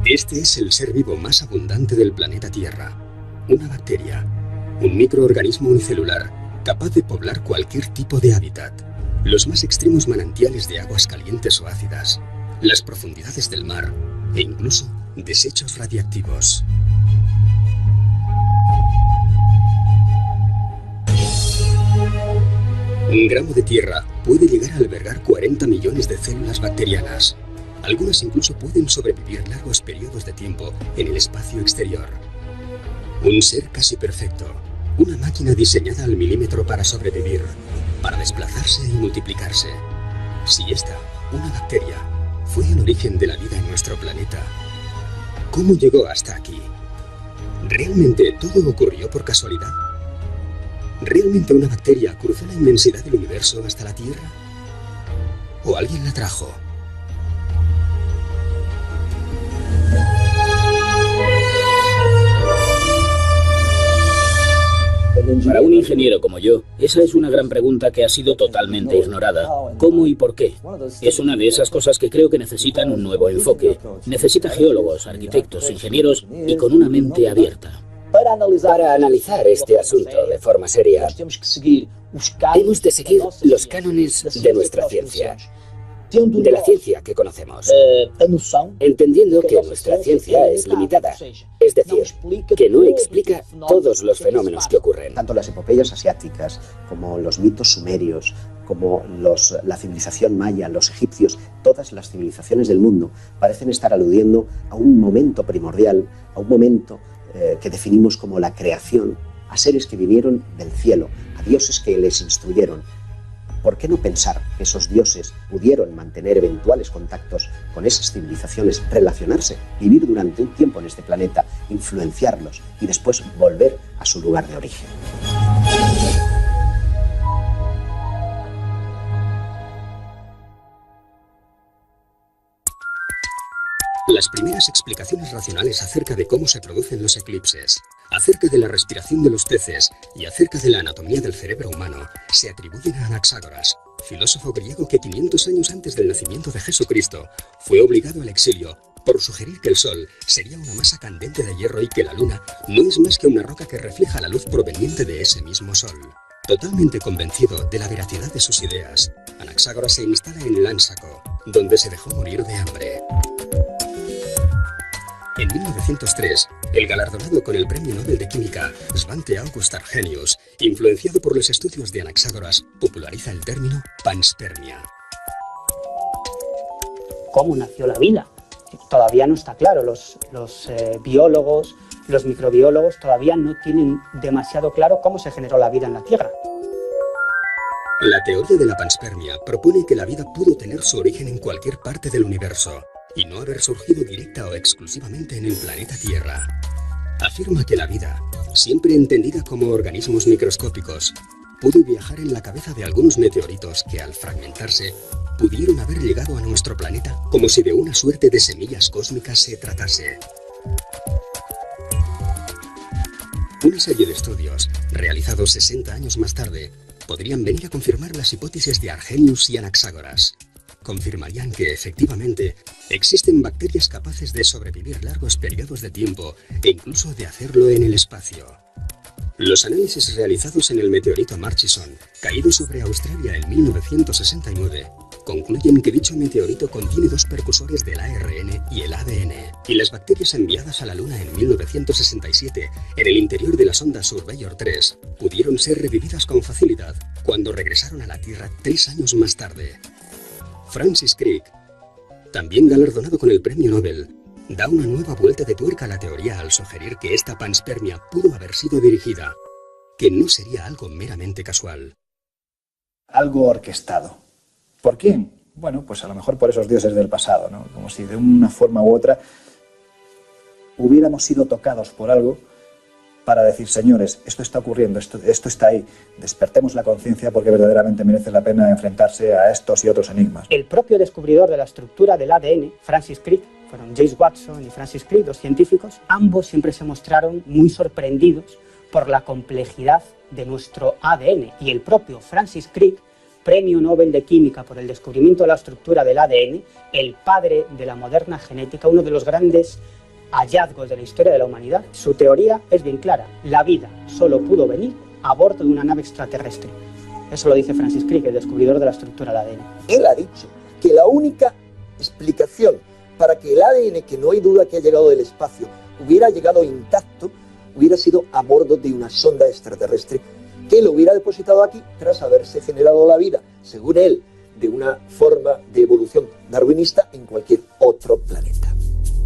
Este es el ser vivo más abundante del planeta Tierra, una bacteria, un microorganismo unicelular capaz de poblar cualquier tipo de hábitat, los más extremos manantiales de aguas calientes o ácidas, las profundidades del mar e incluso desechos radiactivos. Un gramo de tierra puede llegar a albergar 40 millones de células bacterianas. Algunas incluso pueden sobrevivir largos periodos de tiempo en el espacio exterior. Un ser casi perfecto, una máquina diseñada al milímetro para sobrevivir, para desplazarse y multiplicarse. Si esta, una bacteria, fue el origen de la vida en nuestro planeta, ¿cómo llegó hasta aquí? ¿Realmente todo ocurrió por casualidad? ¿Realmente una bacteria cruzó la inmensidad del universo hasta la Tierra? ¿O alguien la trajo? Para un ingeniero como yo, esa es una gran pregunta que ha sido totalmente ignorada. ¿Cómo y por qué? Es una de esas cosas que creo que necesitan un nuevo enfoque. Necesita geólogos, arquitectos, ingenieros y con una mente abierta. Para analizar este asunto de forma seria, hemos de seguir los cánones de nuestra ciencia, de la ciencia que conocemos, entendiendo que nuestra ciencia es limitada, es decir, que no explica todos los fenómenos que ocurren. Tanto las epopeyas asiáticas como los mitos sumerios, como la civilización maya, los egipcios, todas las civilizaciones del mundo parecen estar aludiendo a un momento primordial, a un momento que definimos como la creación, a seres que vinieron del cielo, a dioses que les instruyeron. ¿Por qué no pensar que esos dioses pudieron mantener eventuales contactos con esas civilizaciones, relacionarse, vivir durante un tiempo en este planeta, influenciarlos y después volver a su lugar de origen? Las primeras explicaciones racionales acerca de cómo se producen los eclipses, acerca de la respiración de los peces y acerca de la anatomía del cerebro humano se atribuyen a Anaxágoras, filósofo griego que 500 años antes del nacimiento de Jesucristo fue obligado al exilio por sugerir que el Sol sería una masa candente de hierro y que la Luna no es más que una roca que refleja la luz proveniente de ese mismo Sol. Totalmente convencido de la veracidad de sus ideas, Anaxágoras se instala en Lánsaco, donde se dejó morir de hambre. En 1903, el galardonado con el Premio Nobel de Química, Svante August Arrhenius, influenciado por los estudios de Anaxágoras, populariza el término panspermia. ¿Cómo nació la vida? Todavía no está claro. Los biólogos, los microbiólogos todavía no tienen demasiado claro cómo se generó la vida en la Tierra. La teoría de la panspermia propone que la vida pudo tener su origen en cualquier parte del universo y no haber surgido directa o exclusivamente en el planeta Tierra. Afirma que la vida, siempre entendida como organismos microscópicos, pudo viajar en la cabeza de algunos meteoritos que, al fragmentarse, pudieron haber llegado a nuestro planeta como si de una suerte de semillas cósmicas se tratase. Una serie de estudios, realizados 60 años más tarde, podrían venir a confirmar las hipótesis de Arrhenius y Anaxágoras. Confirmarían que, efectivamente, existen bacterias capaces de sobrevivir largos periodos de tiempo e incluso de hacerlo en el espacio. Los análisis realizados en el meteorito Murchison, caído sobre Australia en 1969, concluyen que dicho meteorito contiene dos precursores del ARN y el ADN, y las bacterias enviadas a la Luna en 1967 en el interior de la sonda Surveyor 3 pudieron ser revividas con facilidad cuando regresaron a la Tierra 3 años más tarde. Francis Crick, también galardonado con el Premio Nobel, da una nueva vuelta de tuerca a la teoría al sugerir que esta panspermia pudo haber sido dirigida, que no sería algo meramente casual. Algo orquestado. ¿Por quién? Bueno, pues a lo mejor por esos dioses del pasado, ¿no? Como si de una forma u otra hubiéramos sido tocados por algo para decir, señores, esto está ocurriendo, esto está ahí, despertemos la conciencia porque verdaderamente merece la pena enfrentarse a estos y otros enigmas. El propio descubridor de la estructura del ADN, Francis Crick, fueron James Watson y Francis Crick, dos científicos, ambos siempre se mostraron muy sorprendidos por la complejidad de nuestro ADN, y el propio Francis Crick, Premio Nobel de Química por el descubrimiento de la estructura del ADN, el padre de la moderna genética, uno de los grandes hallazgos de la historia de la humanidad. Su teoría es bien clara: la vida solo pudo venir a bordo de una nave extraterrestre. Eso lo dice Francis Crick, el descubridor de la estructura del ADN. Él ha dicho que la única explicación para que el ADN, que no hay duda que ha llegado del espacio, hubiera llegado intacto, hubiera sido a bordo de una sonda extraterrestre que lo hubiera depositado aquí tras haberse generado la vida, según él, de una forma de evolución darwinista en cualquier otro planeta.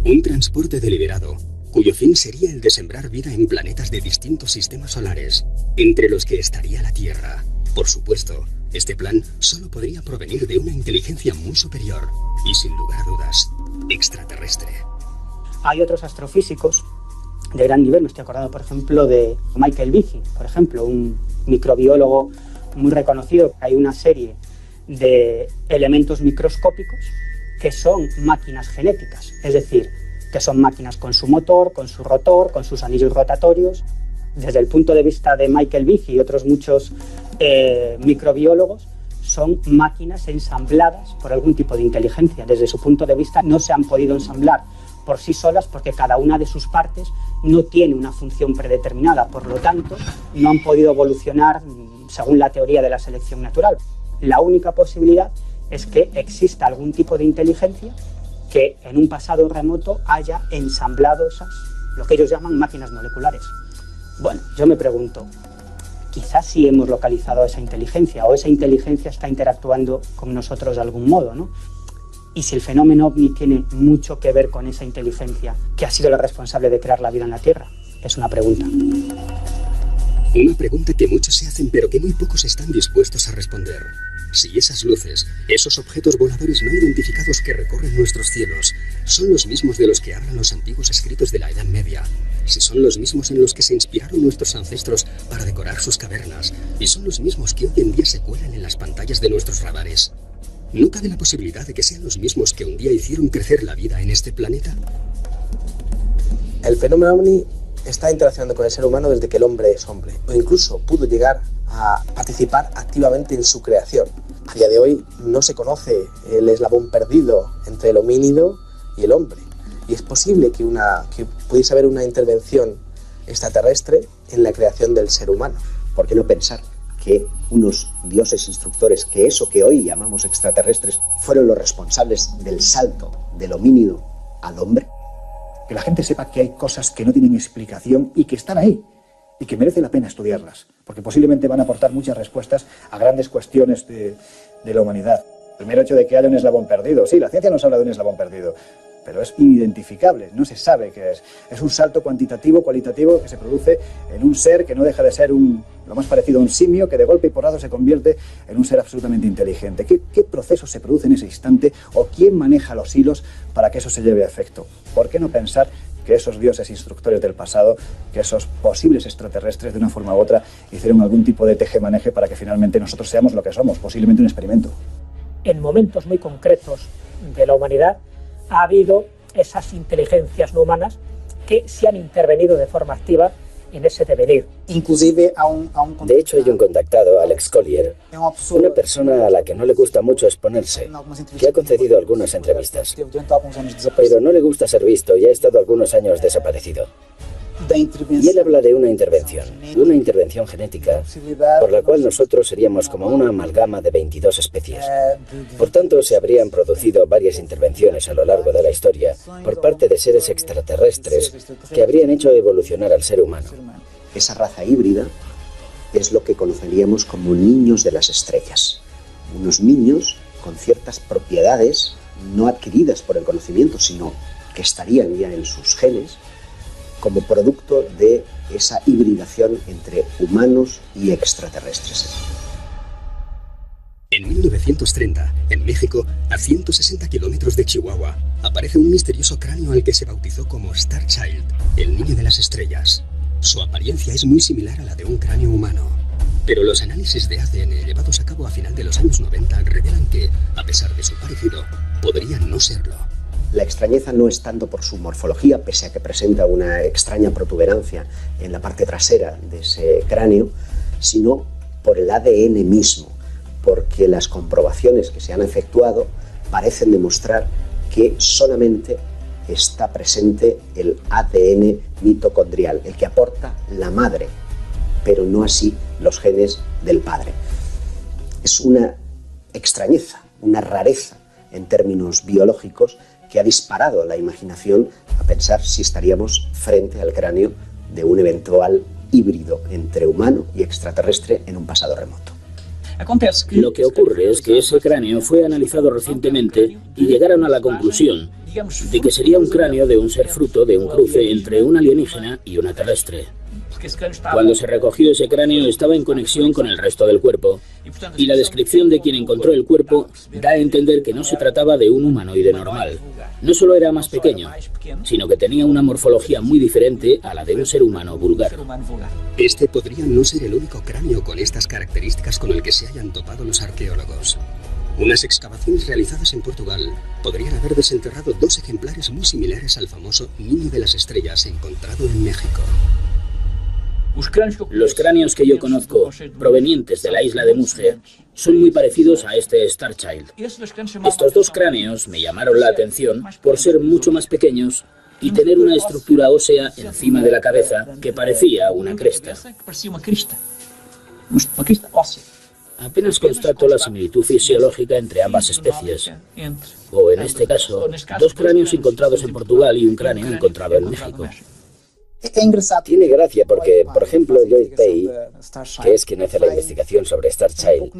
Un transporte deliberado, cuyo fin sería el de sembrar vida en planetas de distintos sistemas solares, entre los que estaría la Tierra. Por supuesto, este plan solo podría provenir de una inteligencia muy superior y, sin lugar a dudas, extraterrestre. Hay otros astrofísicos de gran nivel, me estoy acordando, por ejemplo, de Michael Behe, por ejemplo, un microbiólogo muy reconocido. Hay una serie de elementos microscópicos que son máquinas genéticas, es decir, que son máquinas con su motor, con su rotor, con sus anillos rotatorios. Desde el punto de vista de Michael Behe y otros muchos microbiólogos, son máquinas ensambladas por algún tipo de inteligencia. Desde su punto de vista no se han podido ensamblar por sí solas porque cada una de sus partes no tiene una función predeterminada, por lo tanto no han podido evolucionar según la teoría de la selección natural. La única posibilidad es que exista algún tipo de inteligencia que en un pasado remoto haya ensamblado esas, lo que ellos llaman máquinas moleculares. Bueno, yo me pregunto, quizás sí hemos localizado esa inteligencia, o esa inteligencia está interactuando con nosotros de algún modo, ¿no? Y si el fenómeno OVNI tiene mucho que ver con esa inteligencia que ha sido la responsable de crear la vida en la Tierra, es una pregunta. Una pregunta que muchos se hacen pero que muy pocos están dispuestos a responder. Si esas luces, esos objetos voladores no identificados que recorren nuestros cielos, son los mismos de los que hablan los antiguos escritos de la Edad Media, si son los mismos en los que se inspiraron nuestros ancestros para decorar sus cavernas, y son los mismos que hoy en día se cuelan en las pantallas de nuestros radares, ¿no cabe la posibilidad de que sean los mismos que un día hicieron crecer la vida en este planeta? El fenómeno OVNI está interaccionando con el ser humano desde que el hombre es hombre, o incluso pudo llegar a participar activamente en su creación. A día de hoy no se conoce el eslabón perdido entre el homínido y el hombre, y es posible que pudiese haber una intervención extraterrestre en la creación del ser humano. ¿Por qué no pensar que unos dioses instructores, que eso que hoy llamamos extraterrestres, fueron los responsables del salto del homínido al hombre? Que la gente sepa que hay cosas que no tienen explicación y que están ahí y que merece la pena estudiarlas, porque posiblemente van a aportar muchas respuestas a grandes cuestiones de la humanidad. El mero hecho de que haya un eslabón perdido, sí, la ciencia nos habla de un eslabón perdido, pero es inidentificable, no se sabe qué es. Es un salto cuantitativo, cualitativo, que se produce en un ser que no deja de ser lo más parecido a un simio, que de golpe y porrazo se convierte en un ser absolutamente inteligente. ¿Qué proceso se produce en ese instante, o quién maneja los hilos para que eso se lleve a efecto? ¿Por qué no pensar que esos dioses instructores del pasado, que esos posibles extraterrestres de una forma u otra, hicieron algún tipo de tejemaneje para que finalmente nosotros seamos lo que somos, posiblemente un experimento? En momentos muy concretos de la humanidad ha habido esas inteligencias no humanas que sí han intervenido de forma activa en ese devenir. Inclusive De hecho, hay un contactado, Alex Collier, una persona a la que no le gusta mucho exponerse, que ha concedido algunas entrevistas, pero no le gusta ser visto y ha estado algunos años desaparecido. Y él habla de una intervención genética, por la cual nosotros seríamos como una amalgama de 22 especies. Por tanto, se habrían producido varias intervenciones a lo largo de la historia por parte de seres extraterrestres que habrían hecho evolucionar al ser humano. Esa raza híbrida es lo que conoceríamos como niños de las estrellas. Unos niños con ciertas propiedades no adquiridas por el conocimiento, sino que estarían ya en sus genes, como producto de esa hibridación entre humanos y extraterrestres. En 1930, en México, a 160 kilómetros de Chihuahua, aparece un misterioso cráneo al que se bautizó como Star Child, el niño de las estrellas. Su apariencia es muy similar a la de un cráneo humano. Pero los análisis de ADN llevados a cabo a final de los años 90 revelan que, a pesar de su parecido, podría no serlo. La extrañeza no es tanto por su morfología, pese a que presenta una extraña protuberancia en la parte trasera de ese cráneo, sino por el ADN mismo, porque las comprobaciones que se han efectuado parecen demostrar que solamente está presente el ADN mitocondrial, el que aporta la madre, pero no así los genes del padre. Es una extrañeza, una rareza en términos biológicos que ha disparado la imaginación a pensar si estaríamos frente al cráneo de un eventual híbrido entre humano y extraterrestre en un pasado remoto. Lo que ocurre es que ese cráneo fue analizado recientemente y llegaron a la conclusión de que sería un cráneo de un ser fruto de un cruce entre un alienígena y una terrestre. Cuando se recogió ese cráneo estaba en conexión con el resto del cuerpo, y la descripción de quien encontró el cuerpo da a entender que no se trataba de un humanoide normal. No solo era más pequeño, sino que tenía una morfología muy diferente a la de un ser humano vulgar. Este podría no ser el único cráneo con estas características con el que se hayan topado los arqueólogos. Unas excavaciones realizadas en Portugal podrían haber desenterrado 2 ejemplares muy similares al famoso niño de las estrellas encontrado en México. Los cráneos que yo conozco, provenientes de la isla de Musge, son muy parecidos a este Star Child. Estos 2 cráneos me llamaron la atención por ser mucho más pequeños y tener una estructura ósea encima de la cabeza que parecía una cresta. Apenas constato la similitud fisiológica entre ambas especies, o en este caso, 2 cráneos encontrados en Portugal y un cráneo encontrado en México. Tiene gracia porque, por ejemplo, Lloyd Pay, que es quien hace la investigación sobre Star Child,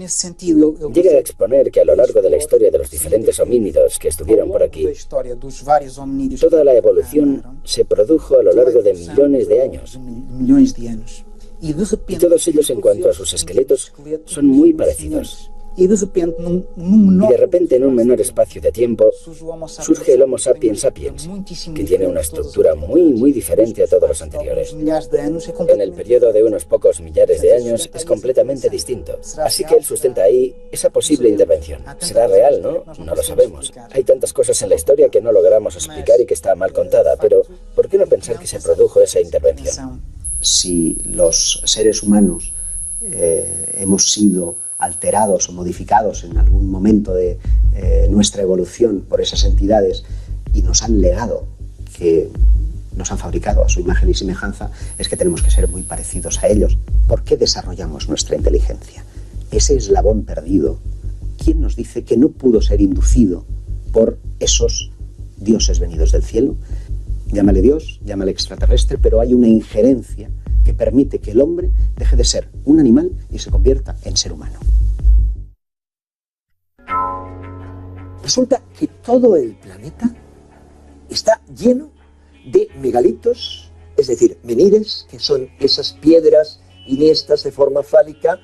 llega a exponer que a lo largo de la historia de los diferentes homínidos que estuvieron por aquí, toda la evolución se produjo a lo largo de millones de años. Y todos ellos, en cuanto a sus esqueletos, son muy parecidos. Y de repente, en un menor espacio de tiempo, surge el Homo sapiens sapiens, que tiene una estructura muy diferente a todos los anteriores. En el periodo de unos pocos millares de años es completamente distinto. Así que él sustenta ahí esa posible intervención. ¿Será real, no? No lo sabemos. Hay tantas cosas en la historia que no logramos explicar y que está mal contada, pero ¿por qué no pensar que se produjo esa intervención? Si los seres humanos hemos sido alterados o modificados en algún momento de nuestra evolución por esas entidades y nos han legado, que nos han fabricado a su imagen y semejanza, es que tenemos que ser muy parecidos a ellos. ¿Por qué desarrollamos nuestra inteligencia? Ese eslabón perdido, ¿quién nos dice que no pudo ser inducido por esos dioses venidos del cielo? Llámale Dios, llámale extraterrestre, pero hay una injerencia que permite que el hombre deje de ser un animal y se convierta en ser humano. Resulta que todo el planeta está lleno de megalitos, es decir, menires, que son esas piedras iniestas de forma fálica,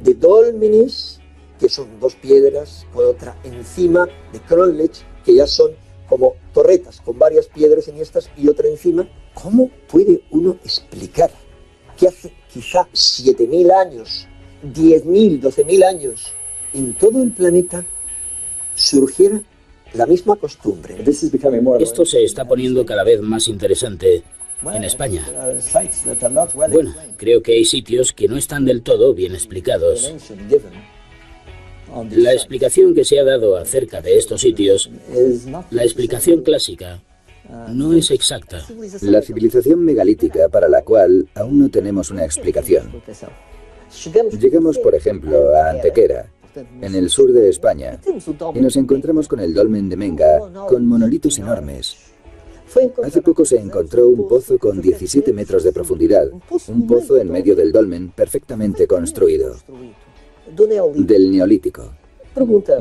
de dólmenes, que son 2 piedras con otra encima, de cronlech, que ya son como torretas con varias piedras iniestas y otra encima. ¿Cómo puede uno explicar que hace quizá 7.000 años, 10.000, 12.000 años, en todo el planeta surgiera la misma costumbre? Esto se está poniendo cada vez más interesante en España. Bueno, creo que hay sitios que no están del todo bien explicados. La explicación que se ha dado acerca de estos sitios, la explicación clásica, no es exacta. La civilización megalítica, para la cual aún no tenemos una explicación. Llegamos, por ejemplo, a Antequera, en el sur de España, y nos encontramos con el dolmen de Menga, con monolitos enormes. Hace poco se encontró un pozo con 17 metros de profundidad, un pozo en medio del dolmen perfectamente construido, del Neolítico.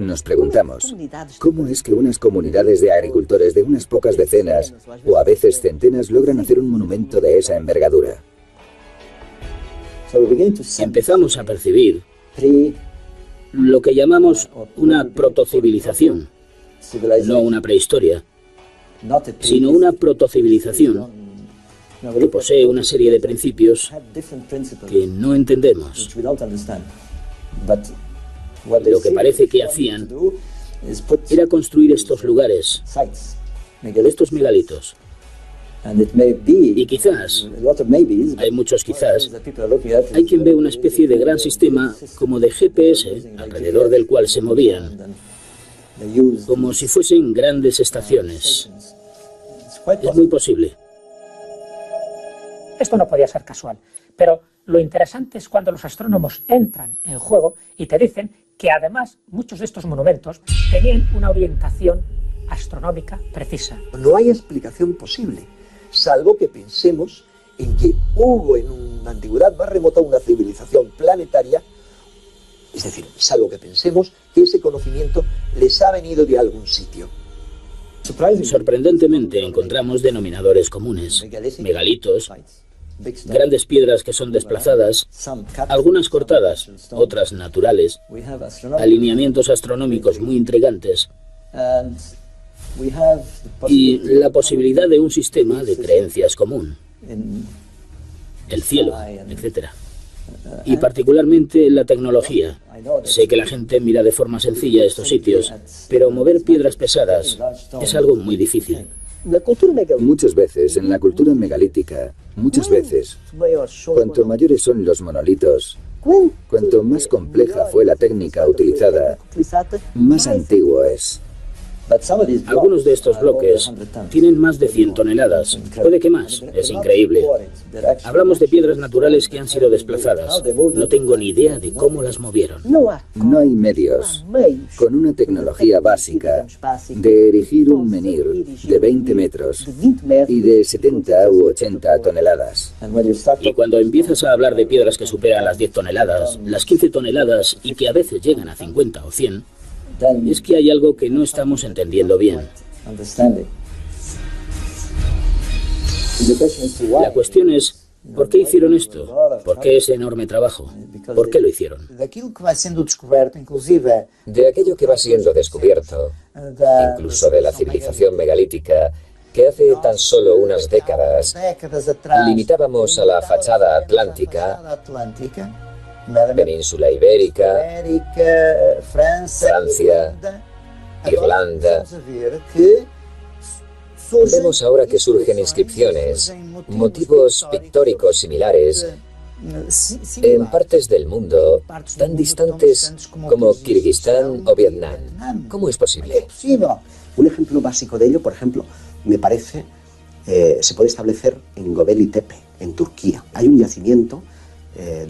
Nos preguntamos, ¿cómo es que unas comunidades de agricultores de unas pocas decenas, o a veces centenas, logran hacer un monumento de esa envergadura? Empezamos a percibir lo que llamamos una protocivilización, no una prehistoria, sino una protocivilización que posee una serie de principios que no entendemos. Lo que parece que hacían era construir estos lugares, estos megalitos. Y quizás, hay muchos quizás, hay quien ve una especie de gran sistema como de GPS alrededor del cual se movían, como si fuesen grandes estaciones. Es muy posible. Esto no podía ser casual, pero lo interesante es cuando los astrónomos entran en juego y te dicen que además muchos de estos monumentos tenían una orientación astronómica precisa. No hay explicación posible, salvo que pensemos en que hubo en una antigüedad más remota una civilización planetaria, es decir, salvo que pensemos que ese conocimiento les ha venido de algún sitio. Sorprendentemente encontramos denominadores comunes, megalitos, grandes piedras que son desplazadas, algunas cortadas, otras naturales, alineamientos astronómicos muy intrigantes y la posibilidad de un sistema de creencias común, el cielo, etc. Y particularmente la tecnología. Sé que la gente mira de forma sencilla estos sitios, pero mover piedras pesadas es algo muy difícil. Muchas veces, en la cultura megalítica, cuanto mayores son los monolitos, cuanto más compleja fue la técnica utilizada, más antiguo es. Algunos de estos bloques tienen más de 100 toneladas, puede que más, es increíble. Hablamos de piedras naturales que han sido desplazadas. No tengo ni idea de cómo las movieron. No hay medios, con una tecnología básica, de erigir un menhir de 20 metros y de 70 u 80 toneladas. Y cuando empiezas a hablar de piedras que superan las 10 toneladas, las 15 toneladas y que a veces llegan a 50 o 100, es que hay algo que no estamos entendiendo bien. La cuestión es, ¿por qué hicieron esto? ¿Por qué ese enorme trabajo? ¿Por qué lo hicieron? De aquello que va siendo descubierto, incluso de la civilización megalítica, que hace tan solo unas décadas limitábamos a la fachada atlántica, península ibérica, Francia, Irlanda. Vemos ahora que surgen inscripciones, motivos pictóricos similares en partes del mundo tan distantes como Kirguistán o Vietnam. ¿Cómo es posible? Un ejemplo básico de ello, por ejemplo, me parece, se puede establecer en Göbekli Tepe, en Turquía. Hay un yacimiento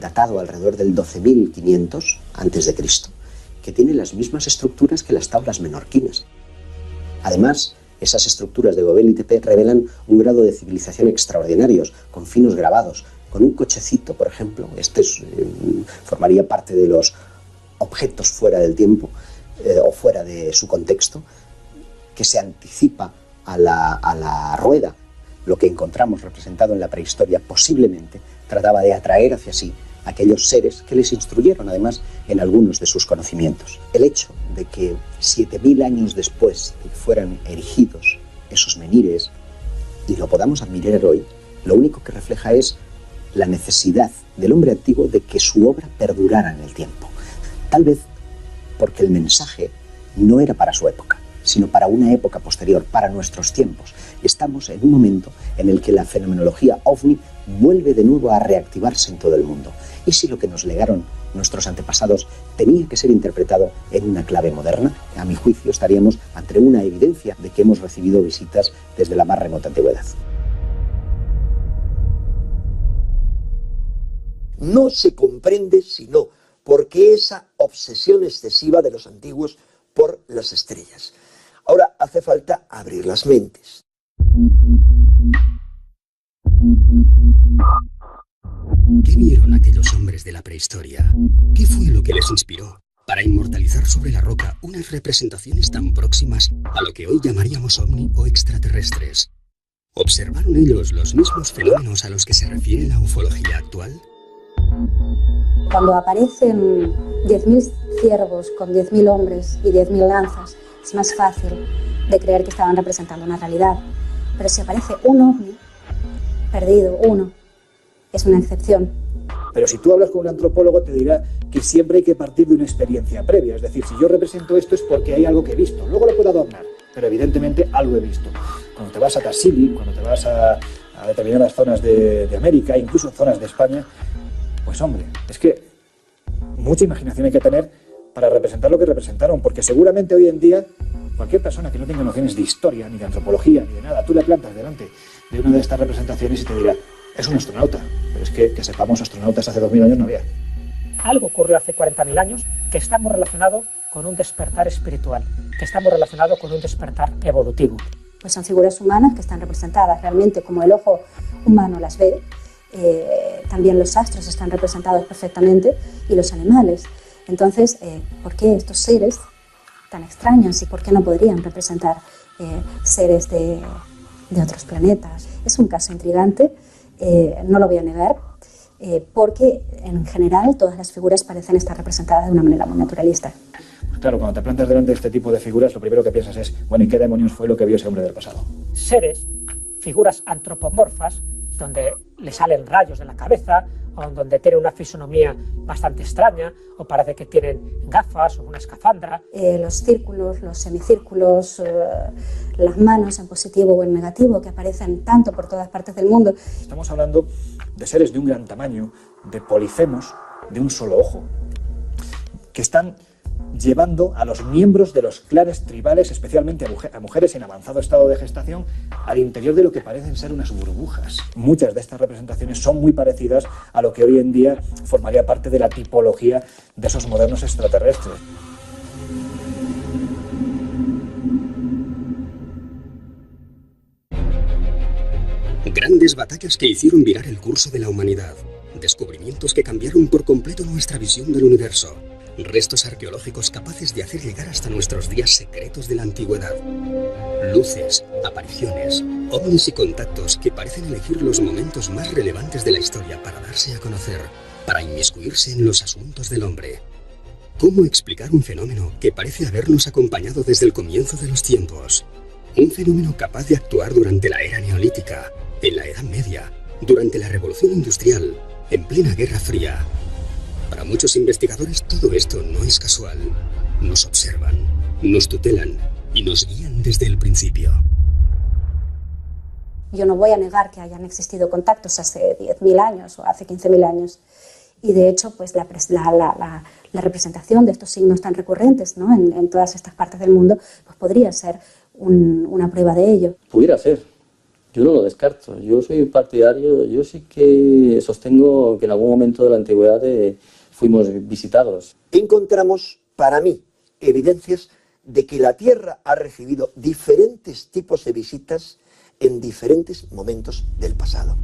datado alrededor del 12.500 a.C., que tiene las mismas estructuras que las tablas menorquinas. Además, esas estructuras de Göbekli Tepe revelan un grado de civilización extraordinarios, con finos grabados, con un cochecito, por ejemplo. Formaría parte de los objetos fuera del tiempo o fuera de su contexto, que se anticipa a la rueda. Lo que encontramos representado en la prehistoria posiblemente trataba de atraer hacia sí aquellos seres que les instruyeron, además, en algunos de sus conocimientos. El hecho de que 7.000 años después de que fueran erigidos esos menhires y lo podamos admirar hoy, lo único que refleja es la necesidad del hombre antiguo de que su obra perdurara en el tiempo. Tal vez porque el mensaje no era para su época, sino para una época posterior, para nuestros tiempos. Estamos en un momento en el que la fenomenología OVNI vuelve de nuevo a reactivarse en todo el mundo. ¿Y si lo que nos legaron nuestros antepasados tenía que ser interpretado en una clave moderna? A mi juicio estaríamos ante una evidencia de que hemos recibido visitas desde la más remota antigüedad. No se comprende sino por qué esa obsesión excesiva de los antiguos por las estrellas. Ahora hace falta abrir las mentes. ¿Qué vieron aquellos hombres de la prehistoria? ¿Qué fue lo que les inspiró para inmortalizar sobre la roca unas representaciones tan próximas a lo que hoy llamaríamos ovni o extraterrestres? ¿Observaron ellos los mismos fenómenos a los que se refiere la ufología actual? Cuando aparecen 10.000 ciervos con 10.000 hombres y 10.000 lanzas, es más fácil de creer que estaban representando una realidad. Pero si aparece un ovni, perdido, uno, es una excepción. Pero si tú hablas con un antropólogo te dirá que siempre hay que partir de una experiencia previa. Es decir, si yo represento esto es porque hay algo que he visto. Luego lo puedo adornar, pero evidentemente algo he visto. Cuando te vas a Tassili, cuando te vas a determinadas zonas de América, incluso zonas de España, pues hombre, es que mucha imaginación hay que tener para representar lo que representaron, porque seguramente hoy en día cualquier persona que no tenga nociones de historia, ni de antropología, ni de nada, tú le plantas delante de una de estas representaciones y te dirá, es un astronauta, pero es que sepamos, astronautas hace 2000 años no había. Algo ocurrió hace 40.000 años que está muy relacionado con un despertar espiritual, que está muy relacionado con un despertar evolutivo. Pues son figuras humanas que están representadas realmente como el ojo humano las ve. También los astros están representados perfectamente y los animales. Entonces, ¿por qué estos seres tan extraños y por qué no podrían representar seres de otros planetas? Es un caso intrigante, no lo voy a negar, porque en general todas las figuras parecen estar representadas de una manera muy naturalista. Pues claro, cuando te plantas delante de este tipo de figuras, lo primero que piensas es, bueno, ¿y qué demonios fue lo que vio ese hombre del pasado? Seres, figuras antropomorfas, donde le salen rayos de la cabeza, o donde tienen una fisonomía bastante extraña, o parece que tienen gafas o una escafandra. Los círculos, los semicírculos, las manos en positivo o en negativo, que aparecen tanto por todas partes del mundo. Estamos hablando de seres de un gran tamaño, de polifemos, de un solo ojo, que están llevando a los miembros de los clanes tribales, especialmente a mujeres en avanzado estado de gestación, al interior de lo que parecen ser unas burbujas. Muchas de estas representaciones son muy parecidas a lo que hoy en día formaría parte de la tipología de esos modernos extraterrestres. Grandes batallas que hicieron virar el curso de la humanidad. Descubrimientos que cambiaron por completo nuestra visión del universo. Restos arqueológicos capaces de hacer llegar hasta nuestros días secretos de la antigüedad. Luces, apariciones, ovnis y contactos que parecen elegir los momentos más relevantes de la historia para darse a conocer, para inmiscuirse en los asuntos del hombre. ¿Cómo explicar un fenómeno que parece habernos acompañado desde el comienzo de los tiempos? Un fenómeno capaz de actuar durante la era neolítica, en la Edad Media, durante la Revolución Industrial, en plena Guerra Fría. Para muchos investigadores todo esto no es casual. Nos observan, nos tutelan y nos guían desde el principio. Yo no voy a negar que hayan existido contactos hace 10.000 años o hace 15.000 años. Y de hecho, pues la representación de estos signos tan recurrentes, ¿no?, en todas estas partes del mundo, pues podría ser una prueba de ello. Pudiera ser. Yo no lo descarto. Yo soy partidario, yo sí que sostengo que en algún momento de la antigüedad fuimos visitados. Encontramos, para mí, evidencias de que la Tierra ha recibido diferentes tipos de visitas en diferentes momentos del pasado.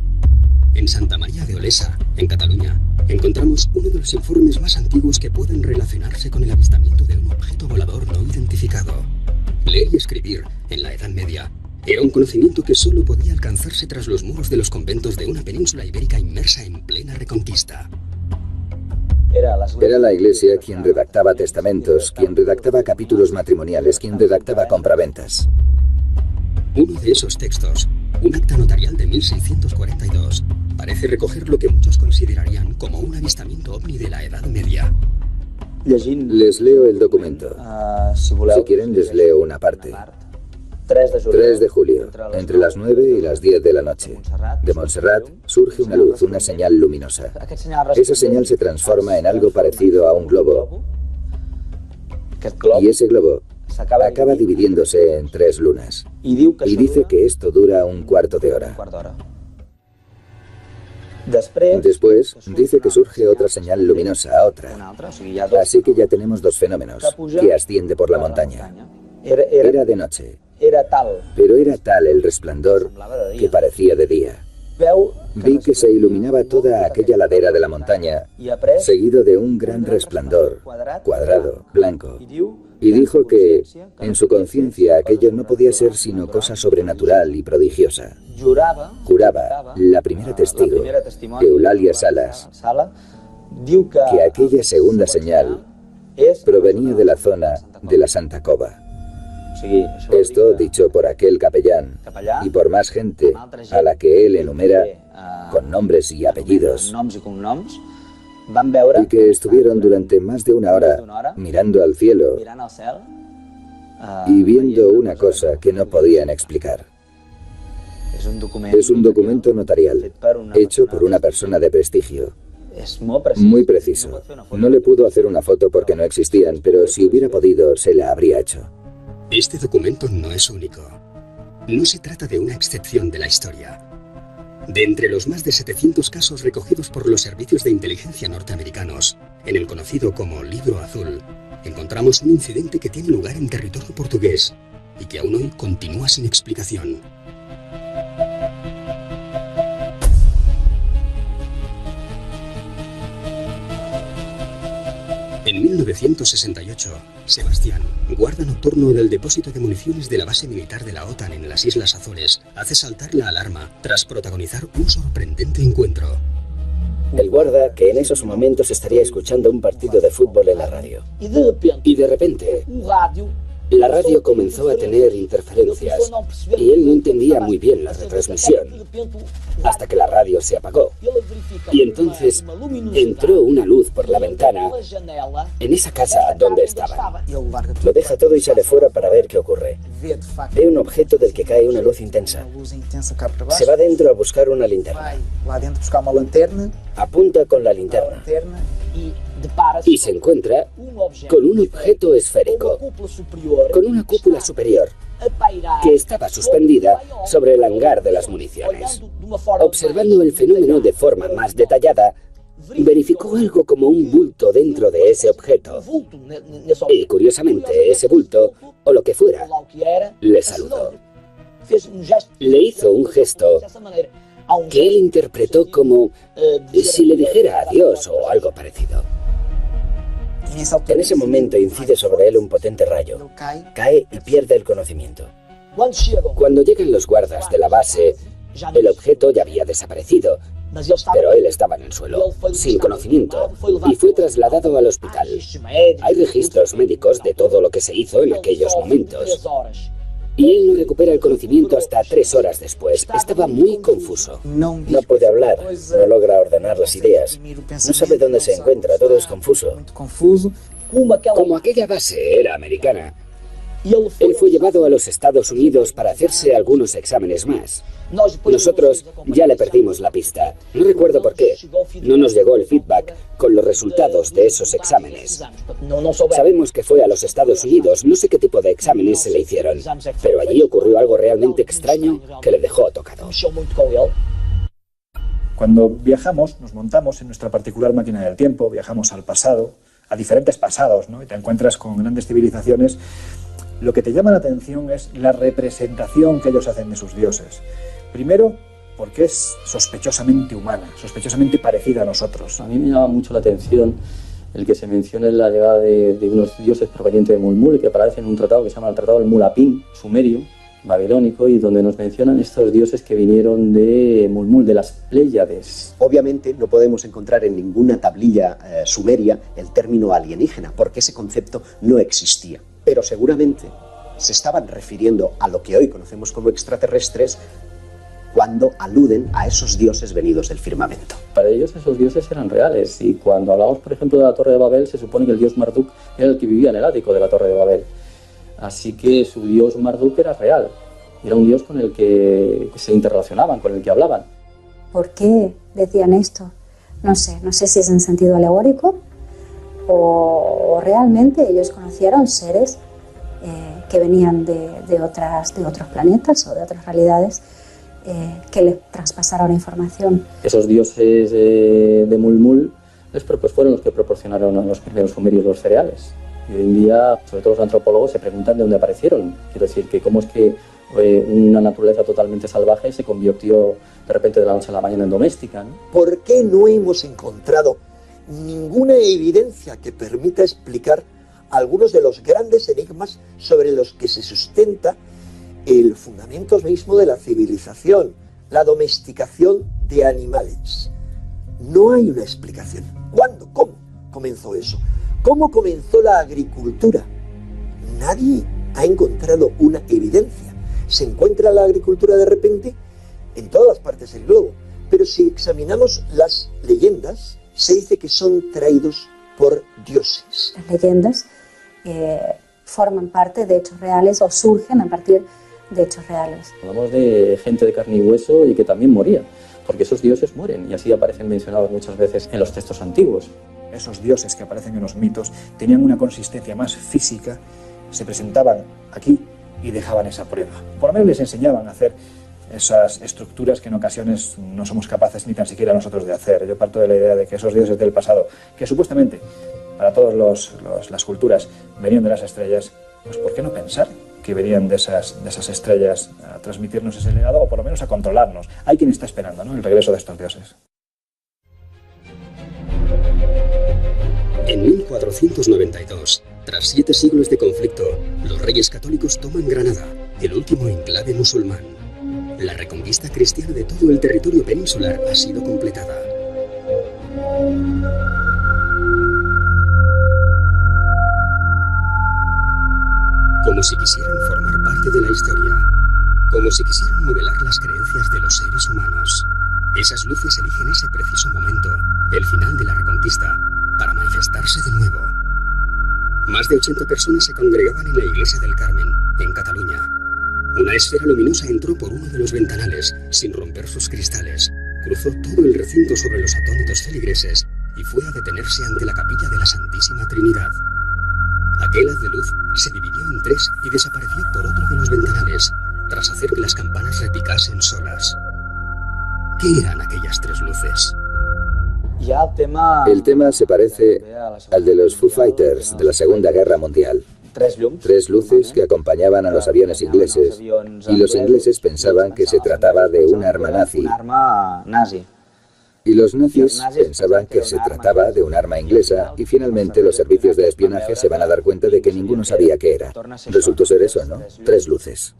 En Santa María de Olesa, en Cataluña, encontramos uno de los informes más antiguos que pueden relacionarse con el avistamiento de un objeto volador no identificado. Leer y escribir, en la Edad Media, era un conocimiento que solo podía alcanzarse tras los muros de los conventos de una península ibérica inmersa en plena reconquista. Era la Iglesia quien redactaba testamentos, quien redactaba capítulos matrimoniales, quien redactaba compraventas. Uno de esos textos, un acta notarial de 1642, parece recoger lo que muchos considerarían como un avistamiento ovni de la Edad Media. Les leo el documento. Si quieren, les leo una parte. 3 de julio, entre las 9 y las 10 de la noche. De Montserrat surge una luz, una señal luminosa. Esa señal se transforma en algo parecido a un globo. Y ese globo acaba dividiéndose en 3 lunas. Y dice que esto dura un cuarto de hora. Después dice que surge otra señal luminosa, otra. Así que ya tenemos 2 fenómenos, que asciende por la montaña. Era de noche. Pero era tal el resplandor que parecía de día. Vi que se iluminaba toda aquella ladera de la montaña, seguido de un gran resplandor, cuadrado, blanco. Y dijo que, en su conciencia, aquello no podía ser sino cosa sobrenatural y prodigiosa. Juraba, la primera testigo, Eulalia Salas, que aquella segunda señal provenía de la zona de la Santa Cova. Esto dicho por aquel capellán y por más gente a la que él enumera con nombres y apellidos, y que estuvieron durante más de una hora mirando al cielo y viendo una cosa que no podían explicar. Es un documento notarial, hecho por una persona de prestigio. Muy preciso. No le pudo hacer una foto porque no existían, pero si hubiera podido, se la habría hecho. Este documento no es único. No se trata de una excepción de la historia. De entre los más de 700 casos recogidos por los servicios de inteligencia norteamericanos, en el conocido como Libro Azul, encontramos un incidente que tiene lugar en territorio portugués y que aún hoy continúa sin explicación. En 1968, Sebastián, guarda nocturno del depósito de municiones de la base militar de la OTAN en las Islas Azores, hace saltar la alarma tras protagonizar un sorprendente encuentro. El guarda, que en esos momentos estaría escuchando un partido de fútbol en la radio. Y de repente, la radio comenzó a tener interferencias y él no entendía muy bien la retransmisión, hasta que la radio se apagó. Y entonces entró una luz por la ventana en esa casa donde estaban. Lo deja todo y sale fuera para ver qué ocurre. Ve un objeto del que cae una luz intensa. Se va dentro a buscar una linterna. Apunta con la linterna y se encuentra con un objeto esférico, con una cúpula superior, que estaba suspendida sobre el hangar de las municiones. Observando el fenómeno de forma más detallada, verificó algo como un bulto dentro de ese objeto. Y curiosamente, ese bulto, o lo que fuera, le saludó. Le hizo un gesto que él interpretó como si le dijera adiós o algo parecido. En ese momento incide sobre él un potente rayo. Cae y pierde el conocimiento. Cuando llegan los guardas de la base, el objeto ya había desaparecido, pero él estaba en el suelo, sin conocimiento, y fue trasladado al hospital. Hay registros médicos de todo lo que se hizo en aquellos momentos. Y él no recupera el conocimiento hasta 3 horas después. Estaba muy confuso. No puede hablar, no logra ordenar las ideas. No sabe dónde se encuentra, todo es confuso. Como aquella base era americana, él fue llevado a los Estados Unidos para hacerse algunos exámenes más. Nosotros ya le perdimos la pista. No recuerdo por qué. No nos llegó el feedback con los resultados de esos exámenes. Sabemos que fue a los Estados Unidos. No sé qué tipo de exámenes se le hicieron, pero allí ocurrió algo realmente extraño que le dejó tocado. Cuando viajamos, nos montamos en nuestra particular máquina del tiempo, viajamos al pasado, a diferentes pasados, ¿no? Y te encuentras con grandes civilizaciones. Lo que te llama la atención es la representación que ellos hacen de sus dioses. Primero, porque es sospechosamente humana, sospechosamente parecida a nosotros. A mí me llama mucho la atención el que se mencione la llegada de unos dioses provenientes de Mulmul, que aparece en un tratado que se llama el Tratado del Mulapín, sumerio, babilónico, y donde nos mencionan estos dioses que vinieron de Mulmul, de las Pléyades. Obviamente no podemos encontrar en ninguna tablilla sumeria el término alienígena, porque ese concepto no existía. Pero seguramente se estaban refiriendo a lo que hoy conocemos como extraterrestres cuando aluden a esos dioses venidos del firmamento. Para ellos esos dioses eran reales, y cuando hablamos, por ejemplo, de la Torre de Babel, se supone que el dios Marduk era el que vivía en el ático de la Torre de Babel. Así que su dios Marduk era real, era un dios con el que se interrelacionaban, con el que hablaban. ¿Por qué decían esto? No sé si es en sentido alegórico o realmente ellos conocieron seres que venían de otros planetas o de otras realidades que les traspasaron información. Esos dioses de Mulmul pues fueron los que proporcionaron a los primeros sumerios los cereales. Y hoy en día, sobre todo los antropólogos, se preguntan de dónde aparecieron. Quiero decir, que cómo es que una naturaleza totalmente salvaje se convirtió de repente de la noche a la mañana en doméstica, ¿no? ¿Por qué no hemos encontrado ninguna evidencia que permita explicar algunos de los grandes enigmas sobre los que se sustenta el fundamento mismo de la civilización, la domesticación de animales? No hay una explicación. ¿Cuándo? ¿Cómo comenzó eso? ¿Cómo comenzó la agricultura? Nadie ha encontrado una evidencia. Se encuentra la agricultura de repente en todas las partes del globo, pero si examinamos las leyendas, se dice que son traídos por dioses. Las leyendas forman parte de hechos reales o surgen a partir de hechos reales. Hablamos de gente de carne y hueso y que también moría, porque esos dioses mueren y así aparecen mencionados muchas veces en los textos antiguos. Esos dioses que aparecen en los mitos tenían una consistencia más física, se presentaban aquí y dejaban esa prueba. Por lo menos les enseñaban a hacer esas estructuras que en ocasiones no somos capaces ni tan siquiera nosotros de hacer. Yo parto de la idea de que esos dioses del pasado, que supuestamente para todas las culturas venían de las estrellas, pues ¿por qué no pensar que venían de esas estrellas a transmitirnos ese legado o por lo menos a controlarnos? Hay quien está esperando, ¿no?, el regreso de estos dioses. En 1492, tras 7 siglos de conflicto, los reyes católicos toman Granada, el último enclave musulmán. La reconquista cristiana de todo el territorio peninsular ha sido completada. Como si quisieran formar parte de la historia, como si quisieran modelar las creencias de los seres humanos. Esas luces eligen ese preciso momento, el final de la reconquista, para manifestarse de nuevo. Más de 80 personas se congregaban en la iglesia del Carmen, en Cataluña. Una esfera luminosa entró por uno de los ventanales, sin romper sus cristales, cruzó todo el recinto sobre los atónitos feligreses y fue a detenerse ante la capilla de la Santísima Trinidad. Aquel haz de luz se dividió en 3 y desapareció por otro de los ventanales, tras hacer que las campanas repicasen solas. ¿Qué eran aquellas 3 luces? El tema se parece al de los Foo Fighters de la Segunda Guerra Mundial. 3 luces que acompañaban a los aviones ingleses, y los ingleses pensaban que se trataba de un arma nazi. Y los nazis pensaban que se trataba de un arma inglesa, y finalmente los servicios de espionaje se van a dar cuenta de que ninguno sabía qué era. Resultó ser eso, ¿no? 3 luces.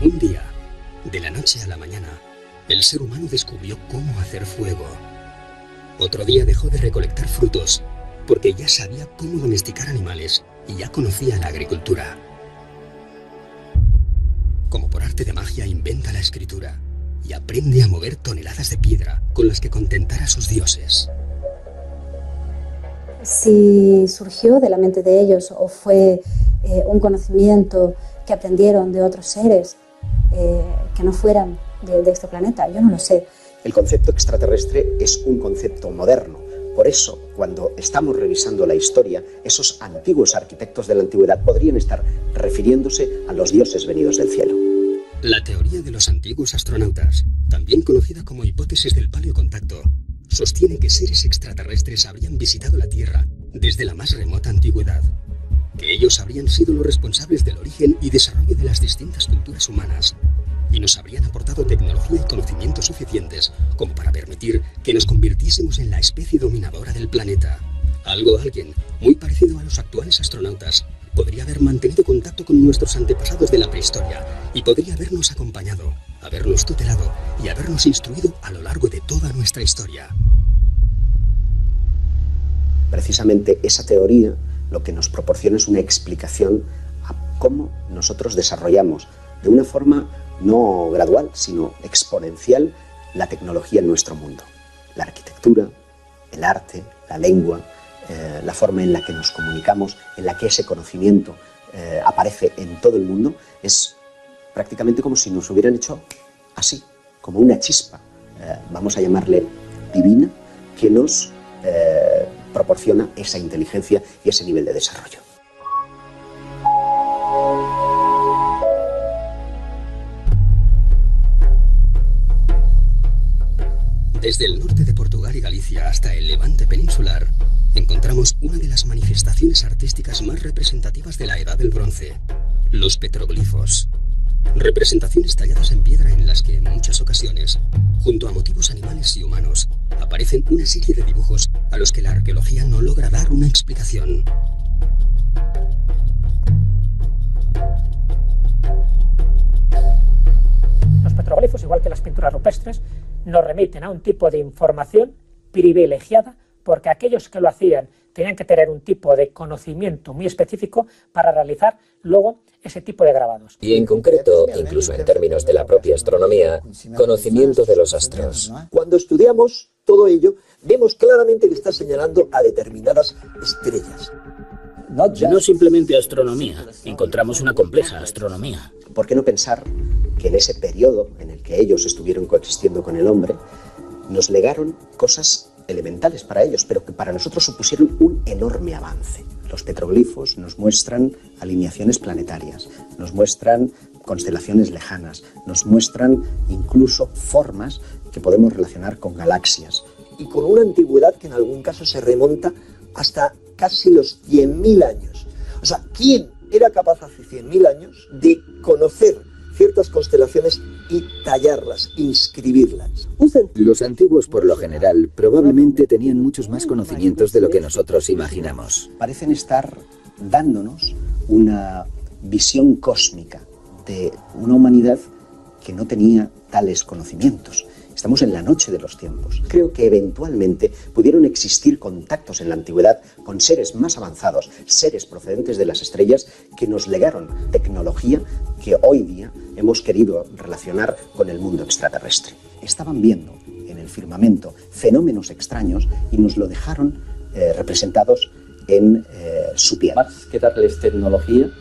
Un día, de la noche a la mañana, el ser humano descubrió cómo hacer fuego. Otro día dejó de recolectar frutos, porque ya sabía cómo domesticar animales y ya conocía la agricultura. Como por arte de magia inventa la escritura y aprende a mover toneladas de piedra con las que contentar a sus dioses. Si surgió de la mente de ellos o fue un conocimiento que aprendieron de otros seres que no fueran de este planeta, yo no lo sé. El concepto extraterrestre es un concepto moderno. Por eso, cuando estamos revisando la historia, esos antiguos arquitectos de la antigüedad podrían estar refiriéndose a los dioses venidos del cielo. La teoría de los antiguos astronautas, también conocida como hipótesis del paleocontacto, sostiene que seres extraterrestres habrían visitado la Tierra desde la más remota antigüedad, que ellos habrían sido los responsables del origen y desarrollo de las distintas culturas humanas, y nos habrían aportado tecnología y conocimientos suficientes como para permitir que nos convirtiésemos en la especie dominadora del planeta. Alguien muy parecido a los actuales astronautas podría haber mantenido contacto con nuestros antepasados de la prehistoria y podría habernos acompañado, habernos tutelado y habernos instruido a lo largo de toda nuestra historia. Precisamente esa teoría lo que nos proporciona es una explicación a cómo nosotros desarrollamos de una forma no gradual, sino exponencial, la tecnología en nuestro mundo. La arquitectura, el arte, la lengua, la forma en la que nos comunicamos, en la que ese conocimiento aparece en todo el mundo, es prácticamente como si nos hubieran hecho así, como una chispa, vamos a llamarle divina, que nos proporciona esa inteligencia y ese nivel de desarrollo. Desde el norte de Portugal y Galicia hasta el Levante peninsular, encontramos una de las manifestaciones artísticas más representativas de la Edad del Bronce, los petroglifos. Representaciones talladas en piedra en las que, en muchas ocasiones, junto a motivos animales y humanos, aparecen una serie de dibujos a los que la arqueología no logra dar una explicación. Los petroglifos, igual que las pinturas rupestres, nos remiten a un tipo de información privilegiada, porque aquellos que lo hacían tenían que tener un tipo de conocimiento muy específico para realizar luego ese tipo de grabados. Y en concreto, incluso en términos de la propia astronomía, conocimiento de los astros. Cuando estudiamos todo ello, vemos claramente que está señalando a determinadas estrellas. No simplemente astronomía, encontramos una compleja astronomía. ¿Por qué no pensar que en ese periodo en el que ellos estuvieron coexistiendo con el hombre, nos legaron cosas elementales para ellos, pero que para nosotros supusieron un enorme avance? Los petroglifos nos muestran alineaciones planetarias, nos muestran constelaciones lejanas, nos muestran incluso formas que podemos relacionar con galaxias. Y con una antigüedad que en algún caso se remonta hasta casi los 100.000 años. O sea, ¿quién era capaz hace 100.000 años de conocer ciertas constelaciones y tallarlas, inscribirlas? Los antiguos, por lo general, probablemente tenían muchos más conocimientos de lo que nosotros imaginamos. Parecen estar dándonos una visión cósmica de una humanidad que no tenía tales conocimientos. Estamos en la noche de los tiempos. Creo que eventualmente pudieron existir contactos en la antigüedad con seres más avanzados, seres procedentes de las estrellas que nos legaron tecnología que hoy día hemos querido relacionar con el mundo extraterrestre. Estaban viendo en el firmamento fenómenos extraños y nos lo dejaron representados en su piel. Más que darles tecnología,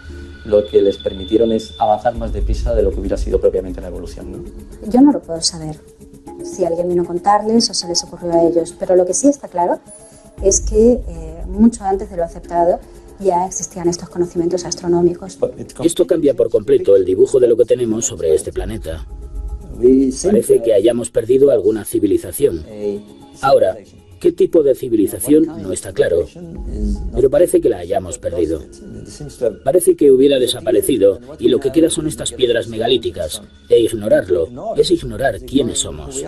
lo que les permitieron es avanzar más deprisa de lo que hubiera sido propiamente la evolución, ¿no? Yo no lo puedo saber si alguien vino a contarles o se les ocurrió a ellos, pero lo que sí está claro es que mucho antes de lo aceptado ya existían estos conocimientos astronómicos. Esto cambia por completo el dibujo de lo que tenemos sobre este planeta. Parece que hayamos perdido alguna civilización. Ahora, ¿qué tipo de civilización? No está claro, pero parece que la hayamos perdido. Parece que hubiera desaparecido y lo que queda son estas piedras megalíticas, e ignorarlo es ignorar quiénes somos.